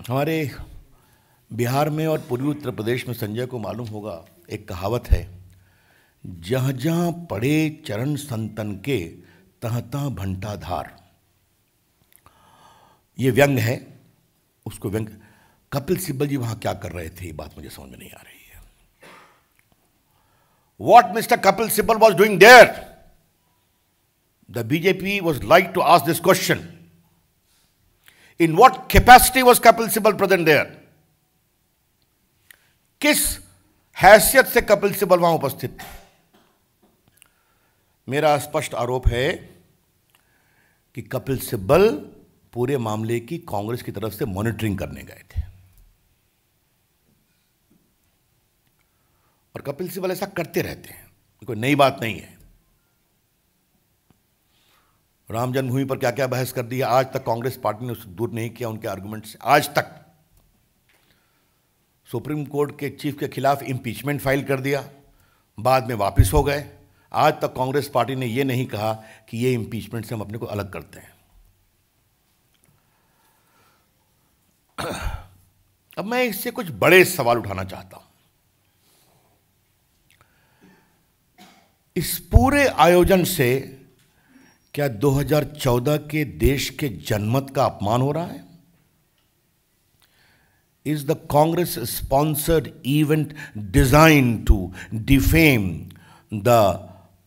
हमारे बिहार में और पूर्वी उत्तर प्रदेश में संजय को मालूम होगा, एक कहावत है, जहाँ जहाँ पड़े चरण संतन के तहाँ तहाँ भंटा धार। ये व्यंग है, उसको व्यंग। कपिल सिब्बल जी वहां क्या कर रहे थे, ये बात मुझे समझ में नहीं आ रही है। What Mr. Kapil Sibal was doing there? The BJP was like to ask this question. In what capacity was Kapil Sibal present there? किस हैसियत से कपिल सिब्बल वहां उपस्थित थे? मेरा स्पष्ट आरोप है कि कपिल सिब्बल पूरे मामले की कांग्रेस की तरफ से मॉनिटरिंग करने गए थे। और कपिल सिब्बल ऐसा करते रहते हैं, कोई नई बात नहीं है। राम जन्मभूमि पर क्या क्या बहस कर दी है, आज तक कांग्रेस पार्टी ने उसको दूर नहीं किया उनके आर्गुमेंट से। आज तक सुप्रीम कोर्ट के चीफ के खिलाफ इंपीचमेंट फाइल कर दिया, बाद में वापस हो गए। आज तक कांग्रेस पार्टी ने यह नहीं कहा कि ये इंपीचमेंट से हम अपने को अलग करते हैं। अब मैं इससे कुछ बड़े सवाल उठाना चाहता हूं। इस पूरे आयोजन से क्या 2014 के देश के जनमत का अपमान हो रहा है? Is the Congress sponsored event designed to defame the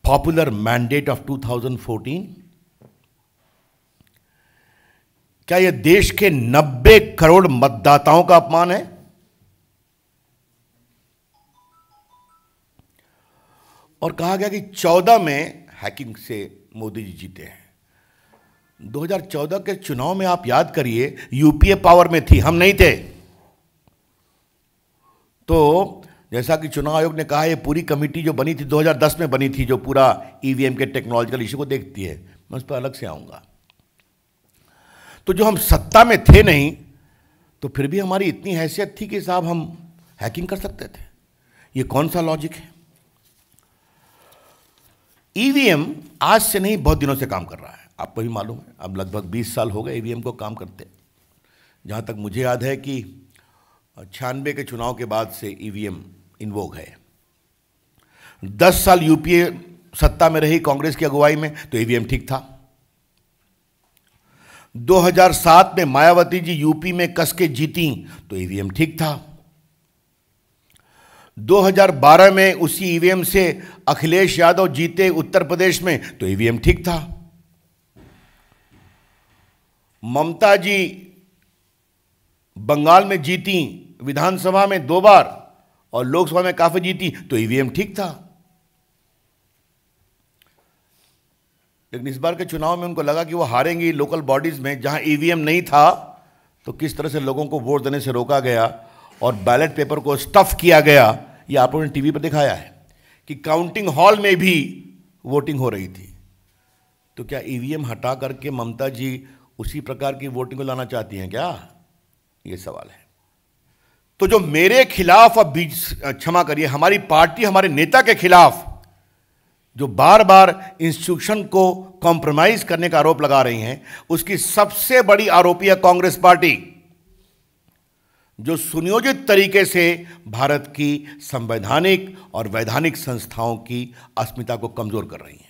popular mandate of 2014? क्या यह देश के 90 करोड़ मतदाताओं का अपमान है? और कहा गया कि 14 में हैकिंग से मोदी जी जीते हैं। 2014 के चुनाव में आप याद करिए, यूपीए पावर में थी, हम नहीं थे। तो जैसा कि चुनाव आयोग ने कहा, ये पूरी कमेटी जो बनी थी 2010 में बनी थी, जो पूरा ईवीएम के टेक्नोलॉजिकल इशू को देखती है, मैं उस पर अलग से आऊंगा। तो जो हम सत्ता में थे नहीं, तो फिर भी हमारी इतनी हैसियत थी कि साहब हम हैकिंग कर सकते थे। ये कौन सा लॉजिक है? ईवीएम आज से नहीं, बहुत दिनों से काम कर रहा है, आपको भी मालूम है। अब लगभग 20 साल हो गए ईवीएम को काम करते। जहां तक मुझे याद है कि 96 के चुनाव के बाद से ईवीएम इन्वोग है। 10 साल यूपीए सत्ता में रही कांग्रेस की अगुवाई में, तो ईवीएम ठीक था। 2007 में मायावती जी यूपी में कस के जीती, तो ईवीएम ठीक था। 2012 में उसी ईवीएम से अखिलेश यादव जीते उत्तर प्रदेश में, तो ईवीएम ठीक था। ममता जी बंगाल में जीती, विधानसभा में 2 बार और लोकसभा में काफी जीती, तो ईवीएम ठीक था। लेकिन इस बार के चुनाव में उनको लगा कि वो हारेंगी लोकल बॉडीज में, जहां ईवीएम नहीं था। तो किस तरह से लोगों को वोट देने से रोका गया और बैलेट पेपर को स्टफ किया गया, ये आप लोगों ने टीवी पर दिखाया है कि काउंटिंग हॉल में भी वोटिंग हो रही थी। तो क्या ईवीएम हटा करके ममता जी उसी प्रकार की वोटिंग को लाना चाहती हैं क्या? ये सवाल है। तो जो मेरे खिलाफ, और क्षमा करिए, हमारी पार्टी, हमारे नेता के खिलाफ जो बार बार इंस्टीट्यूशन को कॉम्प्रोमाइज करने का आरोप लगा रही हैं, उसकी सबसे बड़ी आरोपी है कांग्रेस पार्टी, जो सुनियोजित तरीके से भारत की संवैधानिक और वैधानिक संस्थाओं की अस्मिता को कमजोर कर रही है।